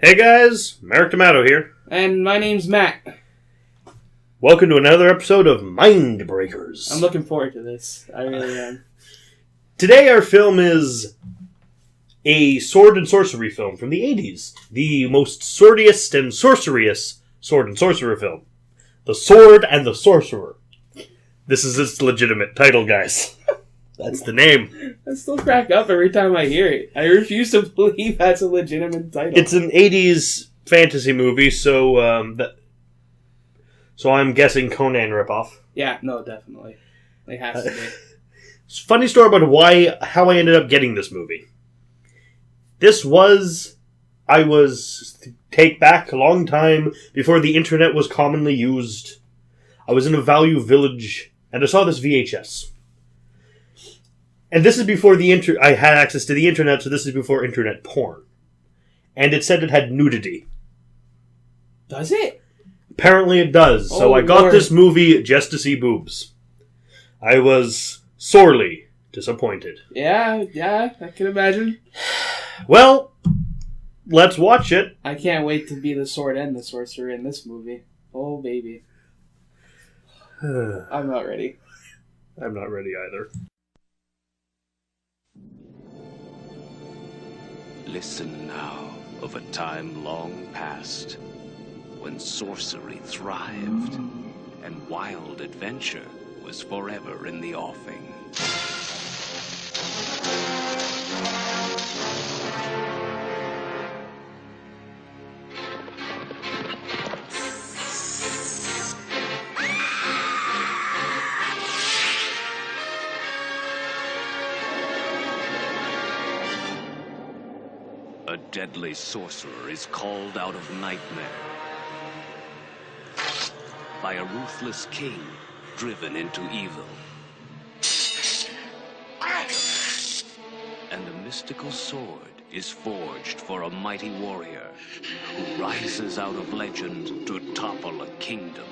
Hey guys, Merrick Tomato here. And my name's Matt. Welcome to another episode of Mindbreakers. I'm looking forward to this. I really am. Today our film is a sword and sorcery film from the 80s. The most swordiest and sorceriest sword and sorcerer film. The Sword and the Sorcerer. This is its legitimate title, guys. That's the name. I still crack up every time I hear it. I refuse to believe that's a legitimate title. It's an 80s fantasy movie, so I'm guessing Conan ripoff. Yeah, no, definitely. It has to be. Funny story about how I ended up getting this movie. Take back a long time before the internet was commonly used. I was in a value village, and I saw this VHS. And this is before I had access to the internet, so this is before internet porn. And it said it had nudity. Does it? Apparently it does. Oh, so I got Lord. this movie just to see boobs. I was sorely disappointed. Yeah, I can imagine. Well, let's watch it. I can't wait to be the sword and the sorcerer in this movie. Oh, baby. I'm not ready. I'm not ready either. Listen now of a time long past, when sorcery thrived, and wild adventure was forever in the offing. A deadly sorcerer is called out of nightmare by a ruthless king driven into evil. And a mystical sword is forged for a mighty warrior who rises out of legend to topple a kingdom.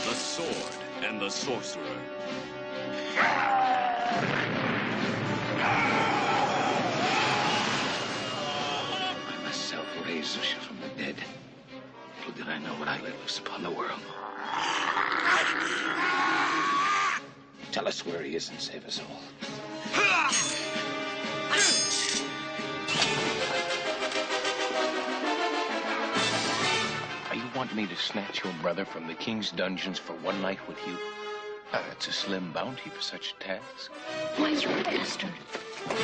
The Sword and the Sorcerer. I myself raised Zusha from the dead. Little did I know when I let loose upon the world. Tell us where he is and save us all. You want me to snatch your brother from the king's dungeons for one night with you? That's a slim bounty for such a task. Miser bastard. In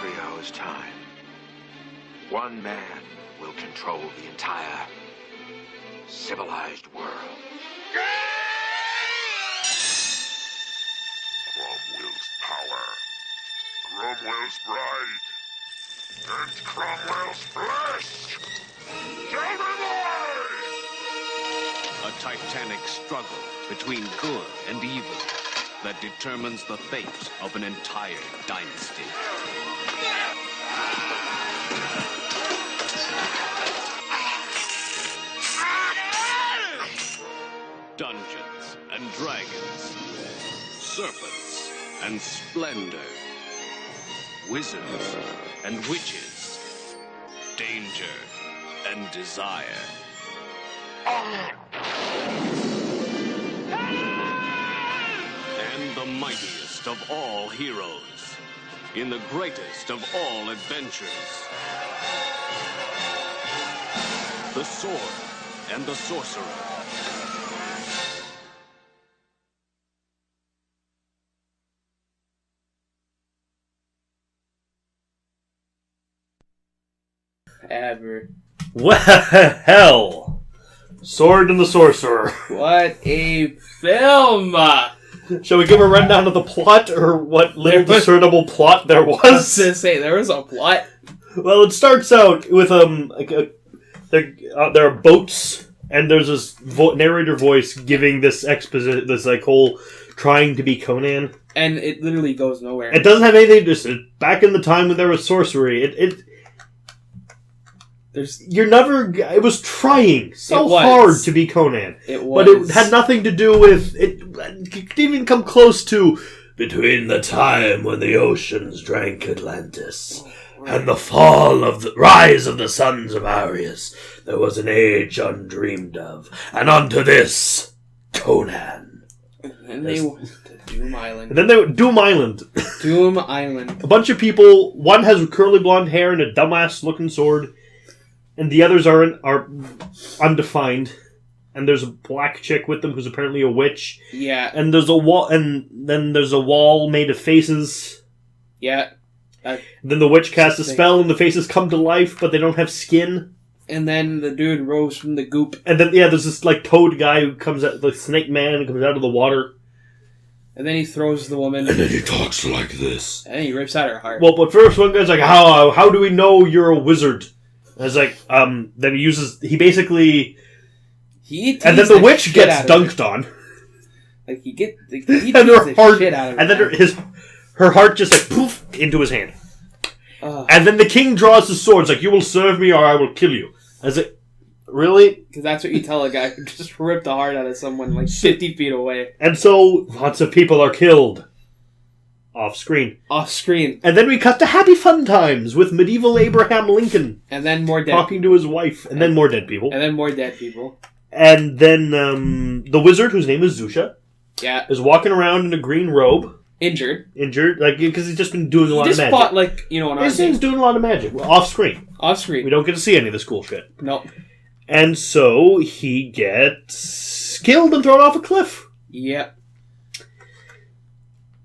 3 hours' time, one man will control the entire civilized world. Cromwell's power, Cromwell's bride, and Cromwell's flesh shall be mine! A titanic struggle between good and evil that determines the fate of an entire dynasty. Dungeons and dragons, serpents and splendor, wizards and witches, danger and desire. And the mightiest of all heroes, in the greatest of all adventures. The Sword and the Sorcerer. Ever. Well, Sword and the Sorcerer. What a film! Shall we give a rundown of the plot, or what little discernible plot there I was was? gonna say, there was a plot. Well, it starts out with there are boats, and there's this narrator voice giving this exposition, this whole trying to be Conan. And it literally goes nowhere. It doesn't have anything to do. Back in the time when there was sorcery, it was trying so hard to be Conan. It was. But it had nothing to do with... It didn't even come close to... Between the time when the oceans drank Atlantis and the rise of the sons of Arius, there was an age undreamed of. And unto this, Conan. And they went to Doom Island. And then they went Doom Island. Doom Island. A bunch of people. One has curly blonde hair and a dumbass-looking sword, and the others are undefined. And there's a black chick with them who's apparently a witch. Yeah. And there's a wall, and then there's a wall made of faces. Yeah. Then the witch casts a spell, and the faces come to life, but they don't have skin. And then the dude rose from the goop. And then there's this like toad guy who comes out, the snake man, who comes out of the water. And then he throws the woman. And then he talks like this. And he rips out her heart. Well, but first one guy's like, how do we know you're a wizard? And it's like, then he basically. And then the witch gets dunked on. Like he teased and her the heart, shit out of and her. then her heart just like poof into his hand. And then the king draws his sword. It's like, you will serve me or I will kill you. I was like, really? Because that's what you tell a guy who just ripped the heart out of someone like 50 feet away. And so lots of people are killed. Off screen. And then we cut to happy fun times with medieval Abraham Lincoln. And then more dead talking to his wife. And then more dead people. And then more dead people. And then the wizard, whose name is Zusha, is walking around in a green robe. Injured, like because he's just been doing a lot of magic. He just fought like an His thing's doing a lot of magic off screen. We don't get to see any of this cool shit. Nope. And so he gets killed and thrown off a cliff. Yep.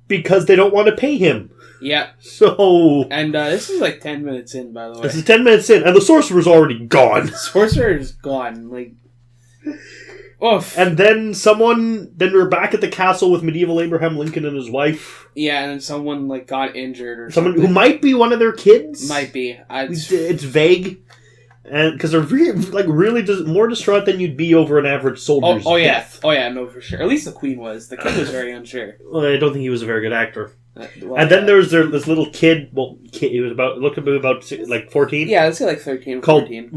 Because they don't want to pay him. Yeah. So... And this is like 10 minutes in, by the way. This is 10 minutes in, and the sorcerer's already gone. Sorcerer's gone. Like... Oof. And then then we're back at the castle with medieval Abraham Lincoln and his wife. Yeah, and then someone like got injured or someone something. Who might be one of their kids. Might be. It's vague. And because they're really more distraught than you'd be over an average soldier's death. Oh yeah, no, for sure. At least the queen was. The king was very unsure. Well, I don't think he was a very good actor. And then there's this little kid. Well, he was about 14. Yeah, let's say like 13 or 14.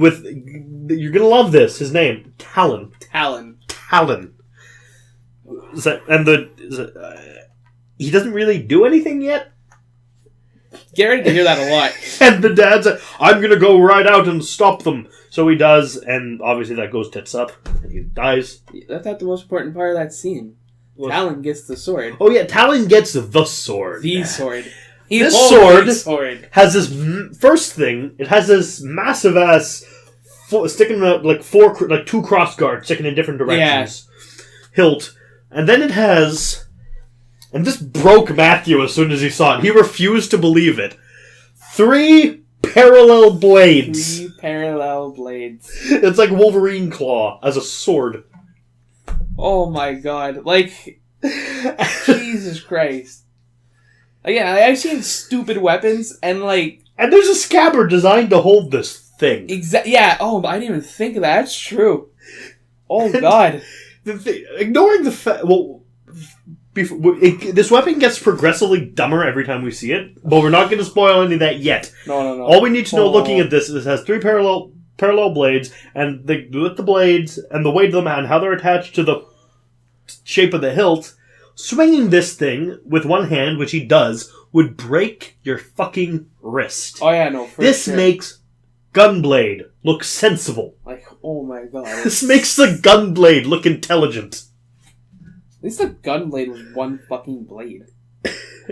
You're gonna love this. His name Talon. He doesn't really do anything yet. Get ready to hear that a lot. And the dad's like, I'm gonna go right out and stop them. So he does, and obviously that goes tits up, and he dies. That's not the most important part of that scene. Talon gets the sword. Oh yeah, Talon gets the sword. The sword. This sword has this first thing. It has this massive ass sticking like two cross guards sticking in different directions. Yeah. Hilt, and then it has. And this broke Matthew as soon as he saw it. He refused to believe it. 3 parallel blades. 3 parallel blades. It's like Wolverine Claw as a sword. Oh my god. Like, Jesus Christ. Again, I've seen stupid weapons, and like... And there's a scabbard designed to hold this thing. Yeah, oh, I didn't even think of that. That's true. Oh god. Ignoring the fact... Well... this weapon gets progressively dumber every time we see it, but we're not going to spoil any of that yet. No. All we need to know looking at this is it has 3 parallel blades, and with the blades and the weight of them and how they're attached to the shape of the hilt, swinging this thing with one hand, which he does, would break your fucking wrist. Oh yeah, no. This makes Gunblade look sensible. Like, oh my god. This makes the Gunblade look intelligent. At least the Gunblade was one fucking blade.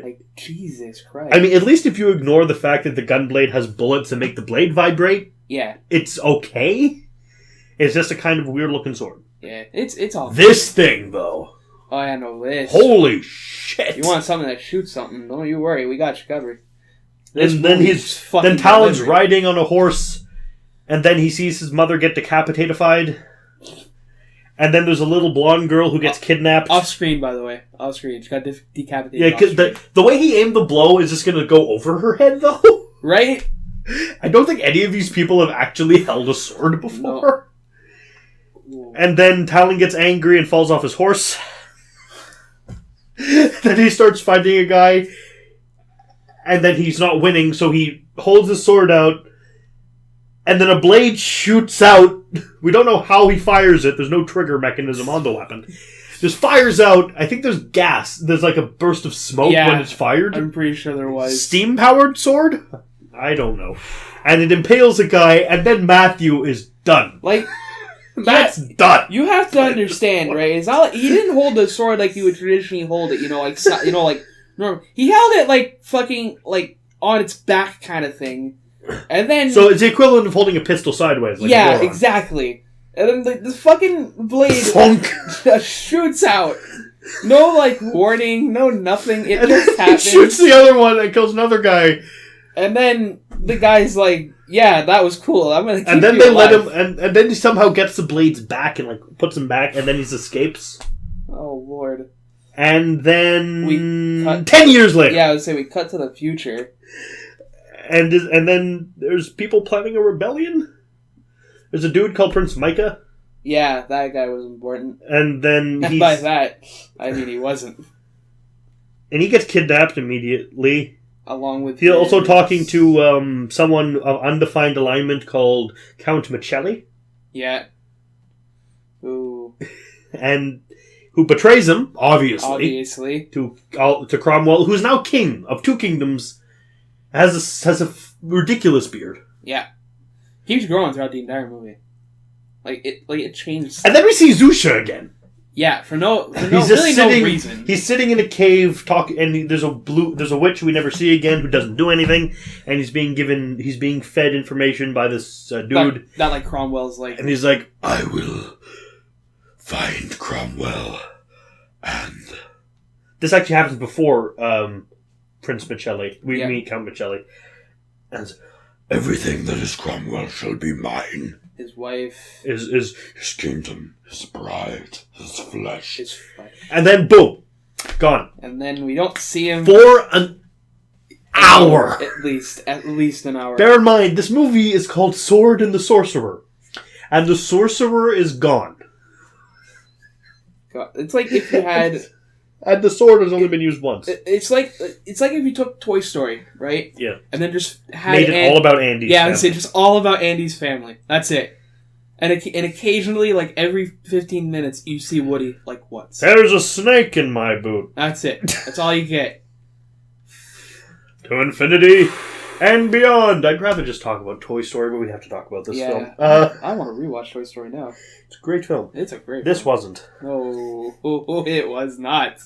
Like, Jesus Christ. I mean, at least if you ignore the fact that the Gunblade has bullets that make the blade vibrate, yeah, it's okay. It's just a kind of weird looking sword. Yeah, it's all. This thing, though. Oh, yeah, no, this. Holy shit! You want something that shoots something? Don't you worry, we got you covered. And then Talon's riding on a horse, and then he sees his mother get decapitated. And then there's a little blonde girl who gets kidnapped. Off screen, by the way. Off screen. She got decapitated. Yeah, because the way he aimed the blow is just going to go over her head, though. Right? I don't think any of these people have actually held a sword before. No. And then Talon gets angry and falls off his horse. Then he starts fighting a guy, and then he's not winning, so he holds his sword out, and then a blade shoots out. We don't know how he fires it. There's no trigger mechanism on the weapon. Just fires out. I think there's gas. There's like a burst of smoke when it's fired. I'm pretty sure there was. Steam-powered sword? I don't know. And it impales a guy, and then Matthew is done. Like, That's done. you have to understand, right? It's not like, he didn't hold the sword like you would traditionally hold it, like normal. He held it like fucking like on its back kind of thing, and then So it's the equivalent of holding a pistol sideways. Like yeah, a Goron. exactly. And then the fucking blade Funk. just shoots out. No like warning, no nothing. It And just then he happens. shoots the other one and kills another guy. And then the guy's like, "Yeah, that was cool. I'm gonna." Keep And then you they alive. let him, and then he somehow gets the blades back and like puts them back, and then he escapes. Oh lord. And then We cut- 10 years later, Yeah, I would say we cut to the future. and then there's people planning a rebellion. There's a dude called Prince Micah, Yeah, that guy was important. and then And he's, by that, I mean he wasn't. and he gets kidnapped immediately. Along with He's also talking to someone of undefined alignment called Count Michelli, Yeah. Ooh. and who betrays him, Obviously. to Cromwell, who's now king of two kingdoms, has a ridiculous beard. Yeah. Keeps growing throughout the entire movie. Like it changed. And then we see Zusha again. Yeah, for no reason. He's sitting in a cave talking, and there's a witch we never see again who doesn't do anything, and he's being fed information by this dude, that like Cromwell's like. and he's like, I will find Cromwell and this actually happens before Prince Michelli. We Yeah. meet Count Michelli, and everything that is Cromwell shall be mine. His wife. is His kingdom, his bride, his flesh. His wife. and then boom, gone And then we don't see him for an hour. At least an hour. Bear in mind, this movie is called Sword and the Sorcerer, and the sorcerer is gone. God, it's like if you had. And the sword has only been used once. It's like if you took Toy Story, right? Yeah. And then just had Made it all about Andy's Yeah, family. I'd say just all about Andy's family. That's it. And occasionally, like every 15 minutes, you see Woody like once. There's a snake in my boot. That's it. That's all you get. To infinity and beyond. I'd rather just talk about Toy Story, but we have to talk about this film. I want to rewatch Toy Story now. It's a great film. It's a great. This film. wasn't. No, it was not.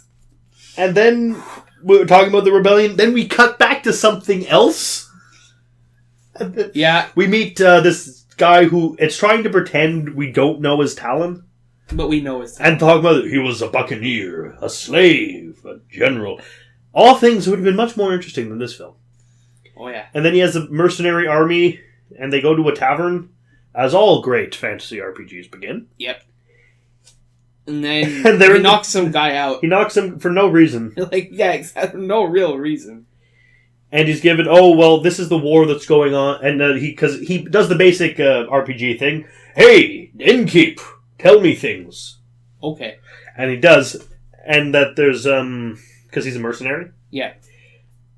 And then we were talking about the rebellion. Then we cut back to something else. Yeah, We meet this guy who it's trying to pretend we don't know his Talon. but we know it's. And talking about he was a buccaneer, a slave, a general. All things that would have been much more interesting than this film. Oh yeah. And then he has a mercenary army, and they go to a tavern, as all great fantasy RPGs begin. Yep. And then And they're he in the- knocks some guy out. He knocks him for no reason. Like, yeah, exactly. No real reason. And he's given, oh, well, this is the war that's going on. And because he does the basic RPG thing. Hey, innkeep, tell me things. Okay. And he does. And that there's, because he's a mercenary. Yeah.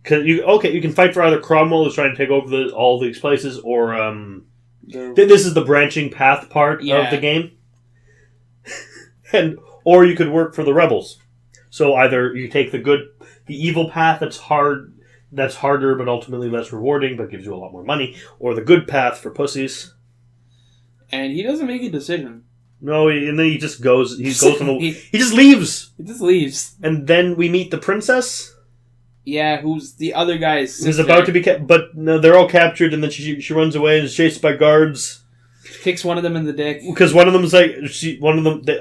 Cause you can fight for either Cromwell who's trying to take over all these places, or, this is the branching path part of the game. Or you could work for the rebels. So either you take the evil path that's harder but ultimately less rewarding but gives you a lot more money, or the good path for pussies. And he doesn't make a decision. No, and then he just goes. He goes on the. He He just leaves, just leaves. and then we meet the princess, Yeah, who's the other guy's sister. who's about to be but no, they're all captured, and then she runs away and is chased by guards. Kicks one of them in the dick. Because one of them is like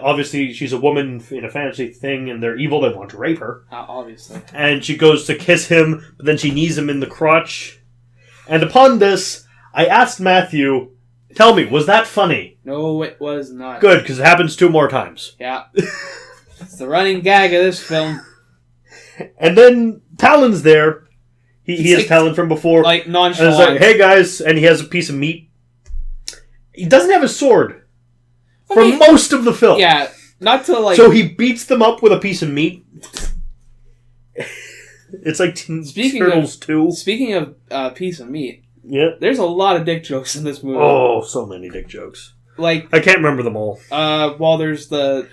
obviously she's a woman in a fantasy thing, and they're evil. They want to rape her. Obviously. And she goes to kiss him, but then she knees him in the crotch. And upon this, I asked Matthew, "Tell me, was that funny?" No, it was not. Good, because it happens 2 more times. Yeah. It's the running gag of this film. And then Talon's there. He has like- Talon from before. Like, And nonchalant. it's like, hey guys, and he has a piece of meat. He doesn't have a sword for Okay. most of the film. Yeah, not to like... So he beats them up with a piece of meat. It's like Speaking Turtles 2. Speaking of piece of meat, Yeah. there's a lot of dick jokes in this movie. Oh, so many dick jokes. Like, I can't remember them all. well, there's the...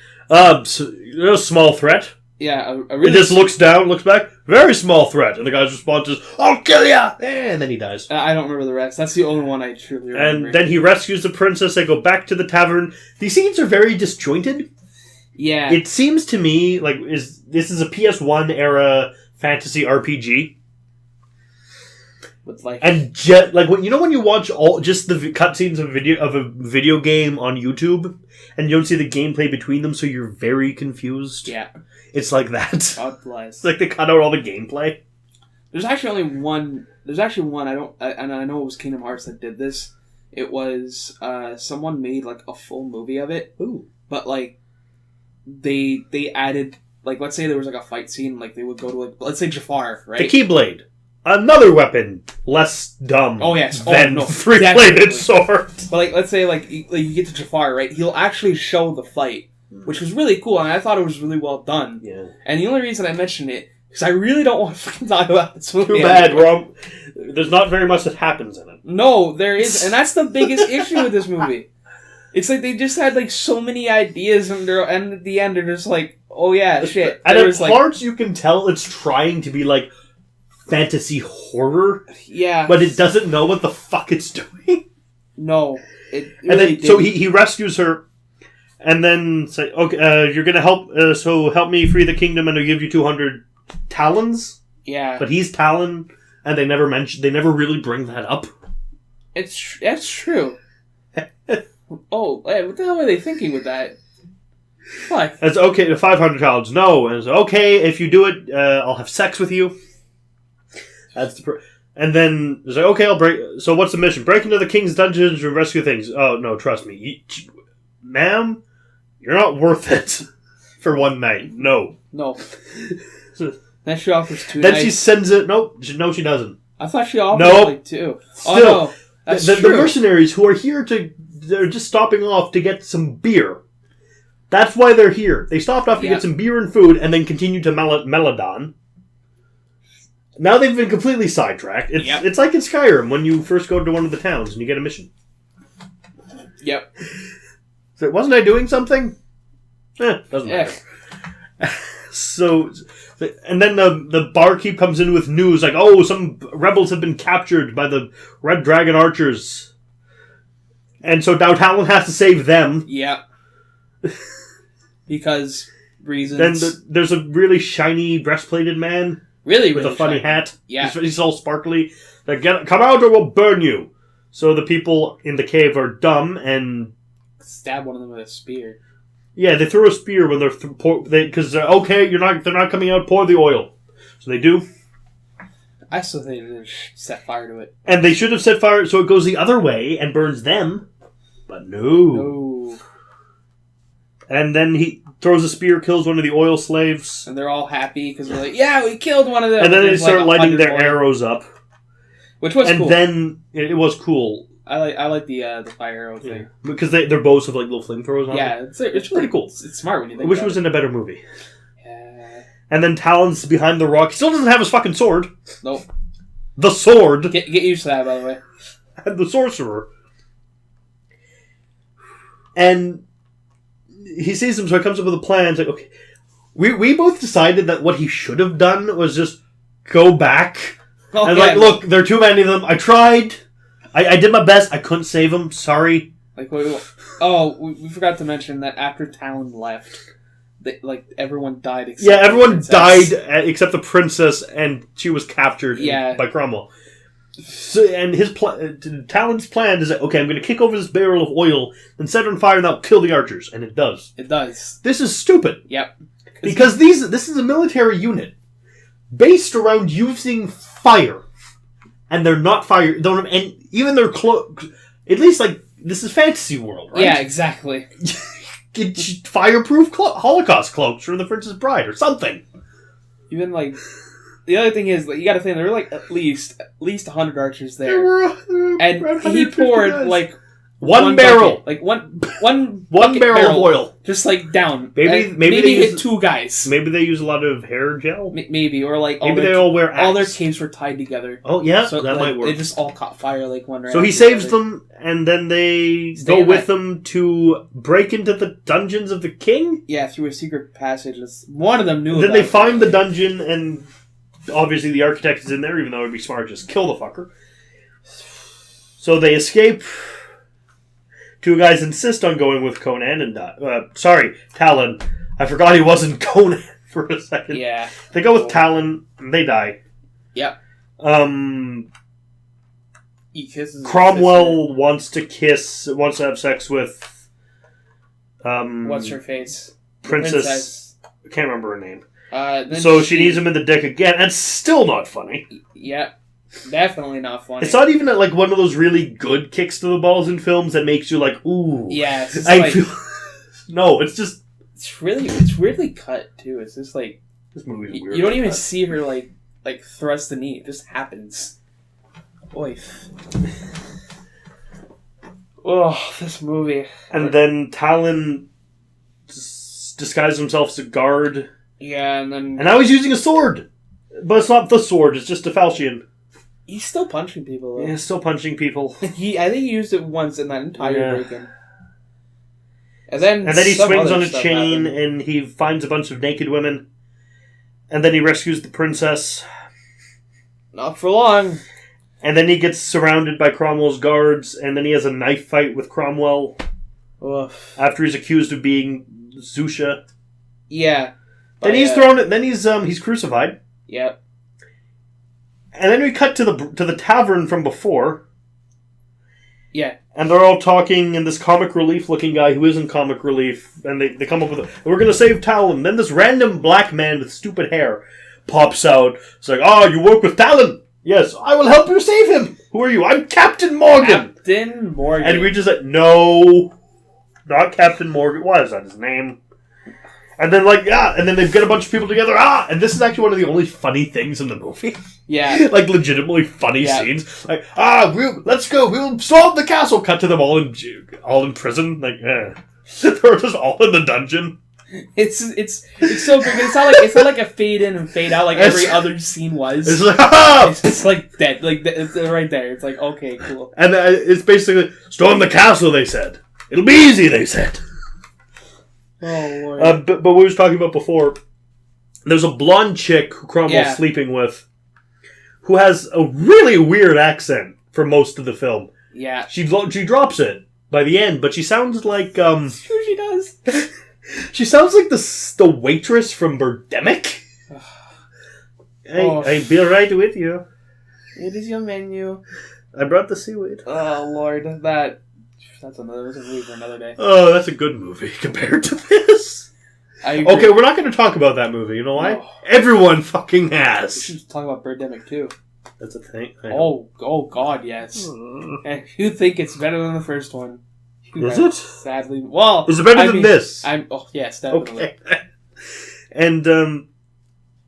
Small threat. Yeah, a He really... just looks down, looks back, very small threat. And the guy's response is, I'll kill ya! And then he dies. I don't remember the rest. That's the only one I truly remember. And then he rescues the princess. They go back to the tavern. These scenes are very disjointed. Yeah. It seems to me like this is a PS1 era fantasy RPG. With like... And when you watch just the cutscenes of a video game on YouTube, and you don't see the gameplay between them, so you're very confused. Yeah. It's like that. God bless. It's like they cut out all the gameplay. There's actually only one. There's actually one. And I know it was Kingdom Hearts that did this. It was someone made like a full movie of it. Ooh. But like, they added, like, let's say there was like a fight scene. Like they would go to, like, let's say Jafar, right? The Keyblade. Another weapon. Less dumb. Oh yes. Than no, three-bladed definitely. sword. But like, let's say like you get to Jafar, right? He'll actually show the fight, which was really cool, and I thought it was really well done. Yeah. And the only reason I mentioned it because I really don't want to fucking talk about this movie. Too bad, there's not very much that happens in it. No, there is, and that's the biggest issue with this movie. It's like they just had like so many ideas, and at the end they're just like, oh yeah, shit. And There at was, like, parts you can tell it's trying to be like fantasy horror, yeah, but it doesn't know what the fuck it's doing. no, it really And then didn't. so he rescues her, and then say, okay, you're gonna help. So help me free the kingdom, and I'll give you 200 talons. Yeah, But he's Talon, and they never really bring that up. that's true. Oh, hey, what the hell were they thinking with that? Fuck. It's okay, 500 talons. No, and it's okay if you do it. I'll have sex with you. That's and then it's like, okay, I'll break. So what's the mission? Break into the king's dungeons and rescue things. Oh no, trust me, ma'am, you're not worth it for one night. No. Then she offers 2 Then nights. she sends it. No, she doesn't. I thought she offered Nope. like 2. Still, Oh no, that's the true. mercenaries who are here they're just stopping off to get some beer. That's why they're here. They stopped off to get some beer and food, and then continue to Meladon. Now they've been completely sidetracked. It's like in Skyrim when you first go to one of the towns and you get a mission. Yep. So wasn't I doing something? Doesn't matter. So, and then the barkeep comes in with news like, oh, some rebels have been captured by the Red Dragon archers. And so now Talon has to save them. Yep. Because reasons. Then there's a really shiny breastplated man. Really with a funny hat. Yeah. He's all sparkly. Like, come out or we'll burn you. So the people in the cave are dumb and stab one of them with a spear. Yeah, they throw a spear when because okay, they're not coming out. Pour the oil. So they do. I still think they should set fire to it. And they should have set fire so it goes the other way and burns them. But no. And then he throws a spear, kills one of the oil slaves. And they're all happy because they're like, yeah, we killed one of them. And then they start lighting their arrows up. Which was cool. And then it was cool. I like the fire arrow thing. Yeah. Because their bows have like little flamethrowers on them. Yeah, it's pretty cool. It's smart when you think I wish it about was in a better movie. Yeah. And then Talon's behind the rock. He still doesn't have his fucking sword. Nope. The sword. Get used to that, by the way. And the sorcerer. And he sees him, so he comes up with a plan. It's like, okay. We both decided that what he should have done was just go back. Oh, and like, look, there are too many of them. I tried. I did my best. I couldn't save them. Sorry. Like, we forgot to mention that after Talon left, everyone died except yeah, everyone the died except the princess, and she was captured by Cromwell. So, and Talon's plan is that, okay, I'm going to kick over this barrel of oil, then set it on fire, and that'll kill the archers. And it does. It does. This is stupid. Yep. Because this is a military unit based around using fire. And they're not fire. Don't have any, even their cloaks. At least, this is fantasy world, right? Yeah, exactly. Get fireproof Holocaust cloaks for the Princess Bride or something. Even, the other thing is, you gotta think, there were, at least 100 archers there. There were and he poured, guys. One barrel. Bucket. Like one One barrel of oil. Just like down. Maybe maybe hit 2 guys. Maybe they use a lot of hair gel. Maybe, or like maybe they all wear axe. all their capes were tied together. Oh yeah, so that might work. They just all caught fire like one. So he saves them, and then they go with them to break into the dungeons of the king. Yeah, through a secret passage. One of them knew. Then they find the dungeon, and obviously the architect is in there. Even though it'd be smart to just kill the fucker. So they escape. 2 guys insist on going with Conan and Talon. I forgot he wasn't Conan for a second. Yeah. They go with Talon, and they die. Yep. He kisses Cromwell wants to have sex with what's her face? Princess. I can't remember her name. So she needs him in the dick again, and it's still not funny. Yeah. Definitely not funny. It's not even like one of those really good kicks to the balls in films that makes you like, ooh. Yeah, it's no, it's just... It's weirdly cut, too. It's just like... This movie's weird. You don't even see her, like thrust the knee. It just happens. Oy. Oh, this movie. And then Talon disguises himself as a guard. Yeah, and then... And now he's using a sword! But it's not the sword, it's just a falchion. He's still punching people, though. Yeah, he's still punching people. I think he used it once in that entire break-in. And then he swings on a chain, and he finds a bunch of naked women. And then he rescues the princess. Not for long. And then he gets surrounded by Cromwell's guards, and then he has a knife fight with Cromwell. Oof. After he's accused of being Zusha. Yeah. Then he's thrown. Then he's crucified. Yep. And then we cut to the tavern from before. Yeah. And they're all talking, and this comic relief looking guy who isn't comic relief, and they come up with we're gonna save Talon. Then this random black man with stupid hair pops out. It's like, you work with Talon? Yes, I will help you save him. Who are you? I'm Captain Morgan. Captain Morgan. And we just like, no, not Captain Morgan. What is that his name? And then and then they get a bunch of people together. And this is actually one of the only funny things in the movie. Yeah. Like legitimately funny scenes. Like, let's go. We'll storm the castle. Cut to them all in prison. Like, they're just all in the dungeon. It's so big. It's not like a fade in and fade out like every other scene was. It's like, It's just like that. Like it's right there. It's like, okay, cool. And it's basically storm the castle. They said it'll be easy. They said. Oh Lord. But what we was talking about before, there's a blonde chick who Cromwell's sleeping with, who has a really weird accent for most of the film. Yeah. She drops it by the end, but she sounds like Who she does? She sounds like the waitress from Birdemic. I'll be right with you. It is your menu. I brought the seaweed. Oh Lord, that's a movie for another day. Oh, that's a good movie compared to this. Okay, we're not going to talk about that movie. You know why? No. Everyone fucking has. We should talk about Birdemic too. That's a thing. Oh God, yes. And you think it's better than the first one? Is it? Sadly, well, is it better than this? Yes, definitely. Okay. And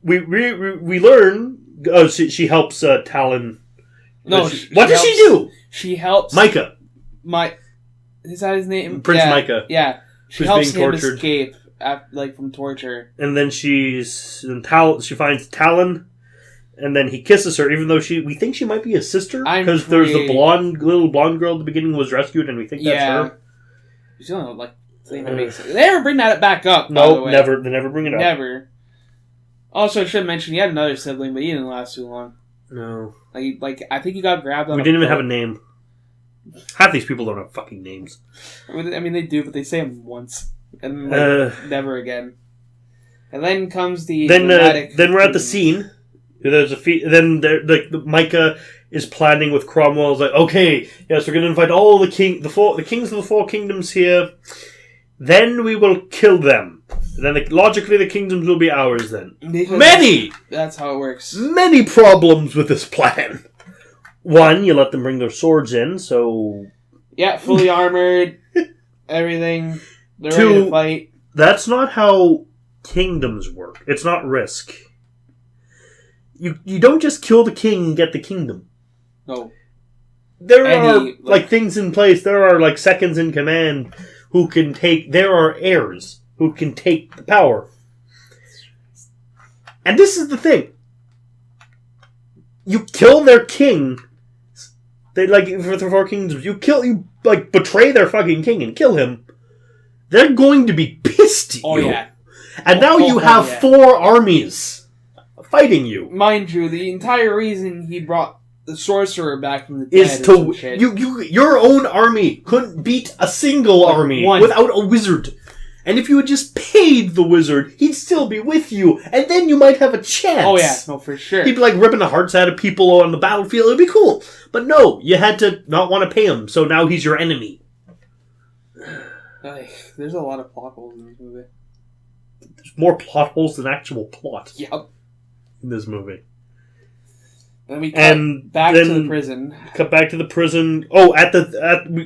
we learn. Oh, she helps Talon. No, what does she do? She helps Micah. Is that his name? Prince Micah. Yeah, she helps him escape, from torture. And then she finds Talon, and then he kisses her, even though we think she might be his sister, because there's the little blonde girl at the beginning who was rescued, and we think that's her. She's they never bring that back up. No, never. They never bring it up. Never. Also, I should mention he had another sibling, but he didn't last too long. No. I think he got grabbed on. We didn't even have a name. Half these people don't have fucking names. I mean, they do, but they say them once and never again. And then comes the then we're at the scene. There's Micah is planning with Cromwell. It's like, okay, yes, we're going to invite all the kings of the 4 kingdoms here. Then we will kill them. And then logically, the kingdoms will be ours. Then That's how it works. Many problems with this plan. One, you let them bring their swords in, so... Yeah, fully armored, everything. They're ready to fight. That's not how kingdoms work. It's not Risk. You don't just kill the king and get the kingdom. No. there are like things in place. There are like seconds in command who can take. There are heirs who can take the power. And this is the thing. You kill their king. They like for the four kingdoms. You betray their fucking king and kill him. They're going to be pissed at you. Oh yeah. And now you have 4 armies fighting you. Mind you, the entire reason he brought the sorcerer back from the dead Is to your own army couldn't beat a single army without a wizard. And if you had just paid the wizard, he'd still be with you, and then you might have a chance. Oh yeah, no, for sure. He'd be like ripping the hearts out of people on the battlefield. It'd be cool. But no, you had to not want to pay him, so now he's your enemy. There's a lot of plot holes in this movie. There's more plot holes than actual plot. Yep. In this movie. Then we cut back to the prison. Cut back to the prison. Oh,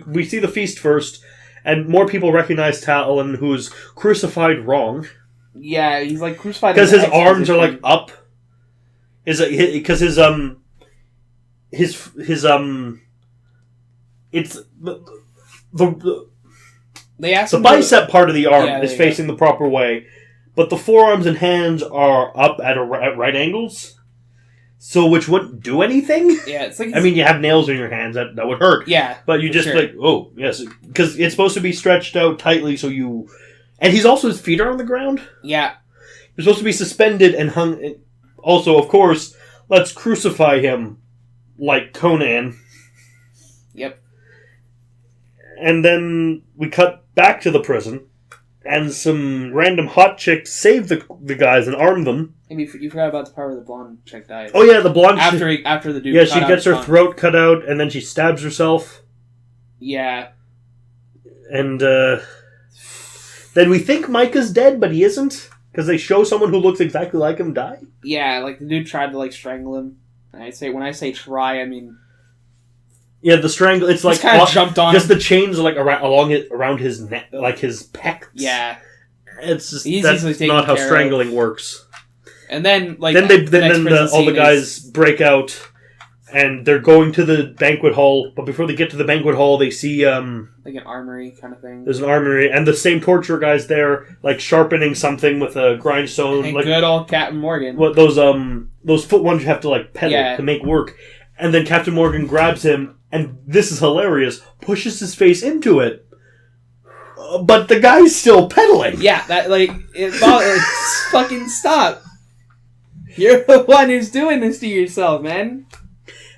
we see the feast first. And more people recognize Talon, who's crucified wrong. Yeah, he's like crucified because his arms are like up. Because it's the bicep part of the arm is facing the proper way, but the forearms and hands are up at right angles. So, which wouldn't do anything? Yeah, it's like... I mean, you have nails in your hands, that would hurt. Yeah, but you just like, oh, yes. Because it's supposed to be stretched out tightly so you... And his feet are on the ground? Yeah. He's supposed to be suspended and hung... Also, of course, let's crucify him like Conan. Yep. And then we cut back to the prison, and some random hot chicks save the guys and arm them. And you forgot about the part where the blonde chick dies. Oh yeah, the blonde after the dude. Yeah, she gets her throat cut out, and then she stabs herself. Yeah. And then we think Micah's dead, but he isn't, because they show someone who looks exactly like him die. Yeah, like the dude tried to like strangle him. And when I say try, I mean. Yeah, the strangle. It's like kind of jumped on. Just the chains are like around his neck, like his pecs. Yeah. It's just that's not how strangling works. And then, like, all the guys break out, and they're going to the banquet hall. But before they get to the banquet hall, they see like an armory kind of thing. There's an armory, and the same torture guys there, like sharpening something with a grindstone. And like good old Captain Morgan. What those foot ones you have to like pedal to make work. And then Captain Morgan grabs him, and this is hilarious. Pushes his face into it. But the guy's still pedaling. Yeah, that it's fucking stop. You're the one who's doing this to yourself, man.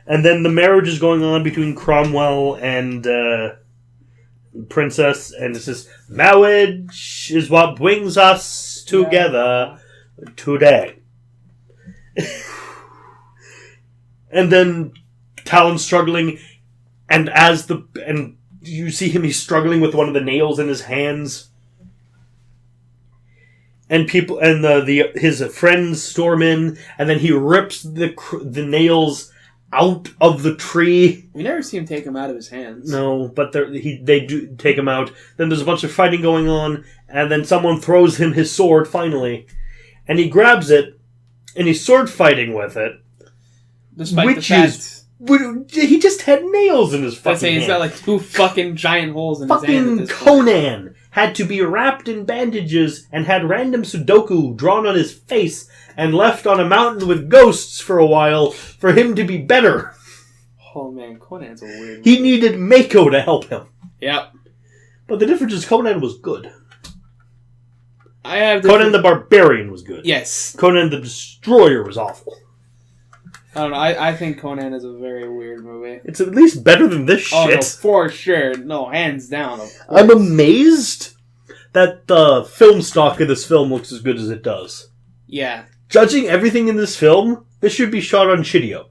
And then the marriage is going on between Cromwell and Princess, and it says, marriage is what brings us together today. And then Talon's struggling, and you see him, he's struggling with one of the nails in his hands. And people his friends storm in, and then he rips the nails out of the tree. We never see him take them out of his hands. No, but they do take him out. Then there's a bunch of fighting going on, and then someone throws him his sword finally, and he grabs it, and he's sword fighting with it. Despite the fact he just had nails in his fucking hand. He's got like 2 fucking giant holes in his hand. Fucking Conan had to be wrapped in bandages and had random Sudoku drawn on his face and left on a mountain with ghosts for a while for him to be better. Oh man, Conan's a weird He needed Mako to help him. Yep. But the difference is Conan was good. Conan the Barbarian was good. Yes. Conan the Destroyer was awful. I don't know. I think Conan is a very weird movie. It's at least better than this shit. Oh, no, for sure. No, hands down. I'm amazed that the film stock of this film looks as good as it does. Yeah. Judging everything in this film, this should be shot on Chidio.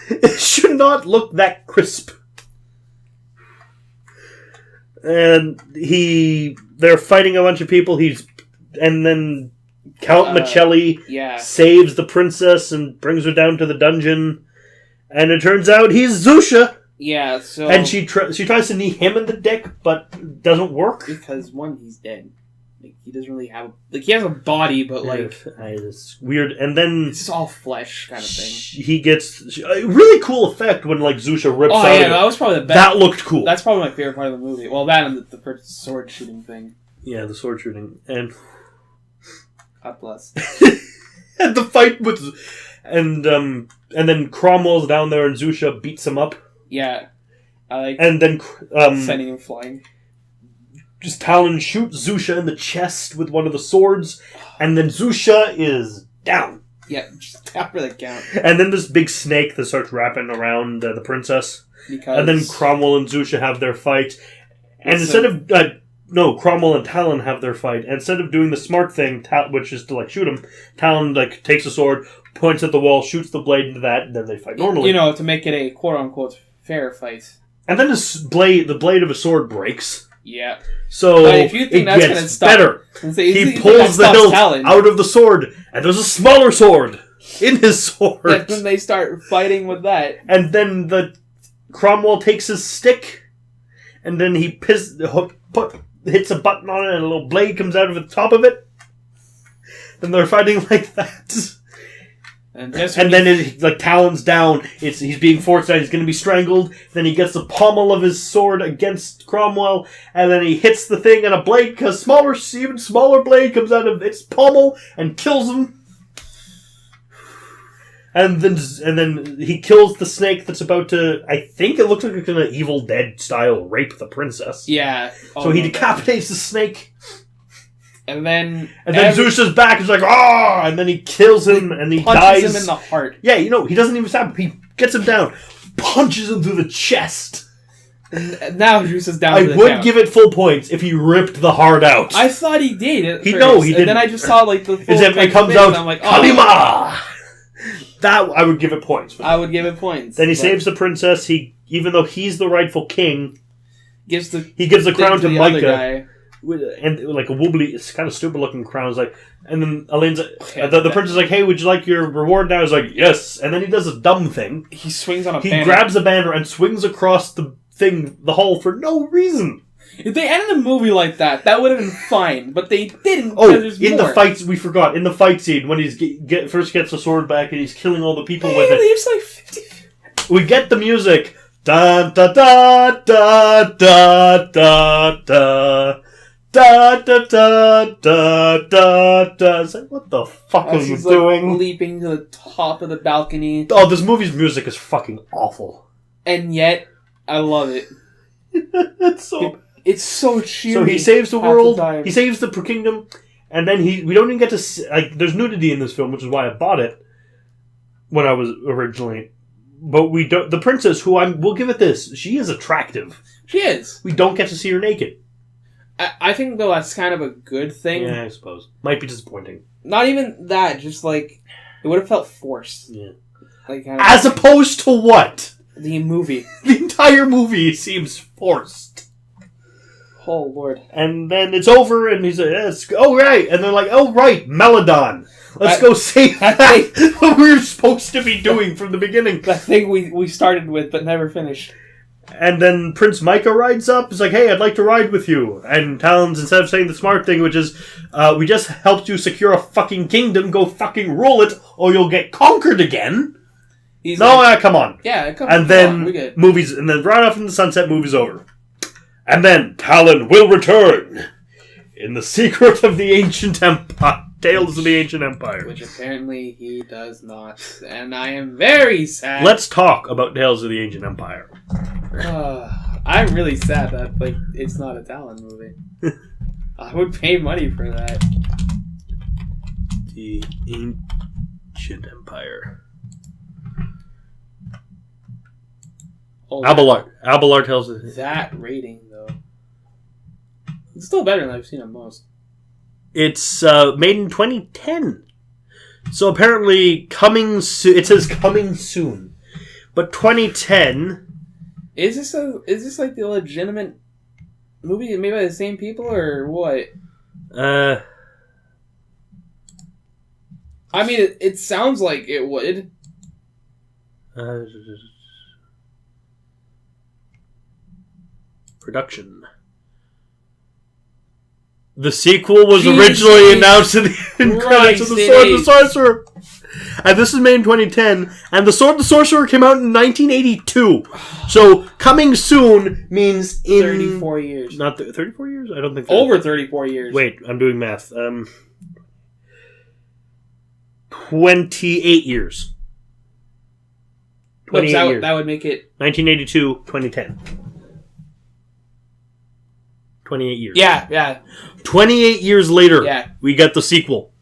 It should not look that crisp. And they're fighting a bunch of people. And then Count Machelli saves the princess and brings her down to the dungeon. And it turns out he's Zusha. Yeah, so... And she tries to knee him in the dick, but it doesn't work. Because, one, he's dead. Like, he doesn't really have... Like, he has a body, but, like... It's weird. And then... It's just all flesh kind of thing. He gets... A really cool effect when, like, Zusha rips out... Oh, yeah, that was probably the best. That looked cool. That's probably my favorite part of the movie. Well, that and the first sword shooting thing. Yeah, the sword shooting. And... God bless. And the fight with... And then Cromwell's down there and Zusha beats him up. Yeah. I like... And then... sending him flying. Just Talon shoots Zusha in the chest with one of the swords, and then Zusha is down. Yeah, just down for the count. And then this big snake that starts wrapping around the princess. And then Cromwell and Zusha have their fight. And instead of... Cromwell and Talon have their fight. And instead of doing the smart thing, which is to, like, shoot him, Talon, like, takes a sword, points at the wall, shoots the blade into that, and then they fight normally. You know, to make it a quote-unquote fair fight. And then the blade of a sword breaks. Yeah. So but if you think it that's gets gonna stop, better. He pulls the hilt out of the sword, and there's a smaller sword in his sword. That's when they start fighting with that. And then Cromwell takes his stick, and then he hits a button on it, and a little blade comes out of the top of it. Then they're fighting like that. And then like Talon's down. He's being forced out. He's going to be strangled. Then he gets the pommel of his sword against Cromwell, and then he hits the thing, and a blade, because even smaller blade comes out of its pommel and kills him. And then he kills the snake that's about to. I think it looks like it's gonna Evil Dead style rape the princess. Yeah. So he decapitates the snake. And then Zeus's back is like, ah! And then he kills him, and he punches dies. Him in the heart. Yeah, he doesn't even stab him. He gets him down, punches him through the chest. And now Zeus is down. I would give it full points if he ripped the heart out. I thought he did. He didn't. And then I just saw like the full it comes out. And I'm like, oh. Kalima! That I would give it points. I would give it points. Then he saves the princess. Even though he's the rightful king, he gives the crown to Micah. And like a wobbly, it's kind of stupid looking crown. It's like, and then Elaine's the princess is like, "Hey, would you like your reward now?" He's like, "Yes." And then he does a dumb thing. He swings on a banner. He grabs a banner and swings across the hall for no reason. If they ended the movie like that, that would have been fine. But they didn't. The fights, we forgot. In the fight scene, when he's first gets the sword back and he's killing all the people with it. Leaves like 50. We get the music. Da da da da da da da. Da da da da da da. It's like, what the fuck are you doing? Leaping to the top of the balcony. Oh, this movie's music is fucking awful. And yet, I love it. It's so cheery. So he saves the world. He saves the kingdom, and then we don't even get to see, like. There's nudity in this film, which is why I bought it when I was originally. But we don't. The princess, we'll give it this. She is attractive. She is. We don't get to see her naked. I think, though, that's kind of a good thing. Yeah, I suppose. Might be disappointing. Not even that, just, like, it would have felt forced. Yeah. Like, as opposed to what? The movie. The entire movie seems forced. Oh, Lord. And then it's over, and he's like, oh, right. And they're like, oh, right, Meladon. Let's go save that what we were supposed to be doing from the beginning. That thing we started with, but never finished. And then Prince Micah rides up. He's like, hey, I'd like to ride with you. And Talon's, instead of saying the smart thing, which is, we just helped you secure a fucking kingdom, go fucking rule it, or you'll get conquered again. Come on. Yeah, come on. And then movies, and then right off in the sunset, movie's over. And then Talon will return in the secret of the ancient empire. Tales of the Ancient Empire. Which apparently he does not. And I am very sad. Let's talk about Tales of the Ancient Empire. I'm really sad that it's not a Talon movie. I would pay money for that. The Ancient Empire. Oh, Abelard tells us. That rating, though. It's still better than I've seen on most. It's made in 2010. So apparently coming soon. It says coming soon. But 2010... Is this like the legitimate movie made by the same people or what? I mean, it sounds like it would. Production. The sequel was Jesus originally announced in the end credits of The Christ, Sword it the is. Sorcerer. And this is made in 2010. And The Sword the Sorcerer came out in 1982. So, coming soon means in... 34 years. Not 34 years? I don't think... Over 34 years. Wait, I'm doing math. 28 years. 28 years. That would make it... 1982, 2010. 28 years. Yeah. 28 years later, Yeah. we get the sequel.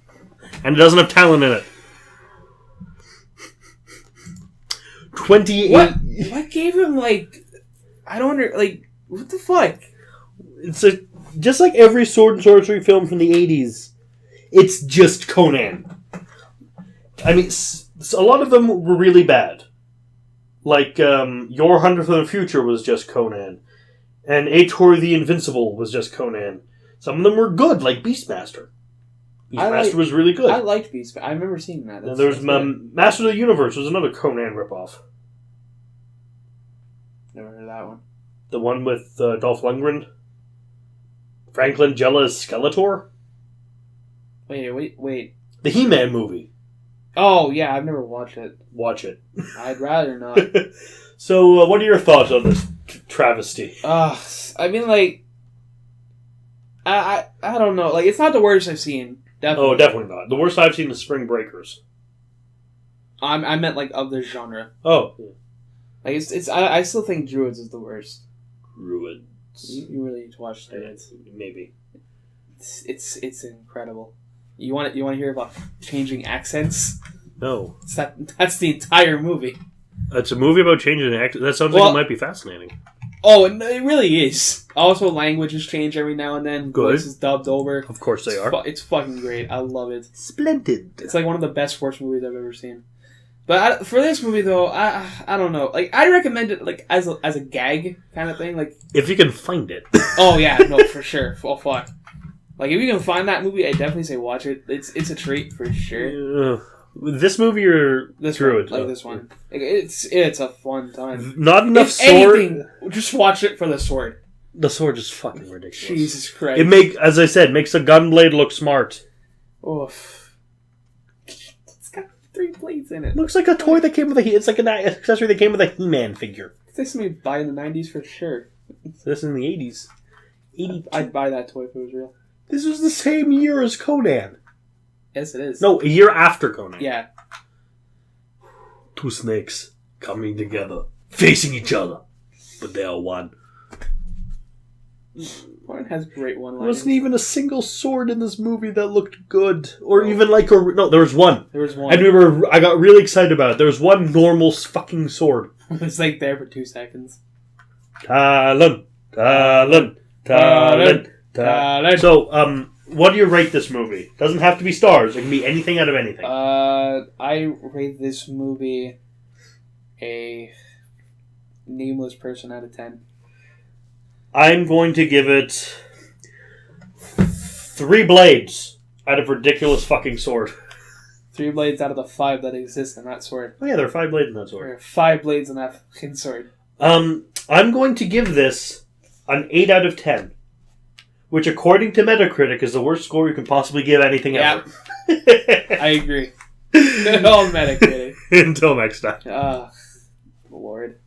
And it doesn't have talent in it. 28... What gave him, like... I don't under... Like, what the fuck? It's just like every sword and sorcery film from the 80s, it's just Conan. I mean, a lot of them were really bad. Like, Your Hunter for the Future was just Conan. And Ator the Invincible was just Conan. Some of them were good, like Beastmaster. Beastmaster was really good. I liked Beastmaster. I remember seeing that. And there was Master of the Universe was another Conan ripoff. Never heard of that one. The one with Dolph Lundgren. Franklin Jella's Skeletor. Wait. The He-Man movie. Oh, yeah, I've never watched it. Watch it. I'd rather not. So, what are your thoughts on this travesty? I mean, like... I don't know. Like, it's not the worst I've seen. Definitely. Oh, definitely not. The worst I've seen is Spring Breakers. I meant, like, of this genre. Oh. Like, I still think Druids is the worst. Druids. You really need to watch Druids. Maybe. It's incredible. You want to hear about changing accents? No. That's the entire movie. It's a movie about changing accent. That sounds like it might be fascinating. Oh, it really is. Also, languages change every now and then. Good. Voices dubbed over. Of course they are. It's fucking great. I love it. Splendid. It's like one of the best sports movies I've ever seen. But for this movie, though, I don't know. Like, I recommend it like as a gag kind of thing. Like, if you can find it. Oh yeah, no, for sure. Oh fuck. Like, if you can find that movie, I definitely say watch it. It's a treat for sure. This movie or this Druid? One, like this one. Like, it's a fun time. Not enough if sword. Anything, just watch it for the sword. The sword is fucking ridiculous. Jesus Christ! As I said, makes a gunblade look smart. Oof. It's got 3 blades in it. Looks like a toy that came with it's like an accessory that came with a He-Man figure. This may buy in the 90s for sure. This is in the 80s. I'd buy that toy if it was real. This was the same year as Conan. Yes, it is. No, a year after Conan. Yeah. 2 snakes coming together, facing each other, but they are one. Conan has great one-liners. There wasn't even a single sword in this movie that looked good, or even like there was one. There was one, and I got really excited about it. There was one normal fucking sword. It's like there for 2 seconds. Talon. So, what do you rate this movie? Doesn't have to be stars. It can be anything out of anything. I rate this movie a nameless person out of 10. I'm going to give it 3 blades out of ridiculous fucking sword. 3 blades out of the 5 that exist in that sword. Oh yeah, there are 5 blades in that sword. There are 5 blades in that fucking sword. I'm going to give this an 8 out of 10. Which, according to Metacritic, is the worst score you can possibly give anything ever. I agree. Oh, Metacritic. Until next time. Lord.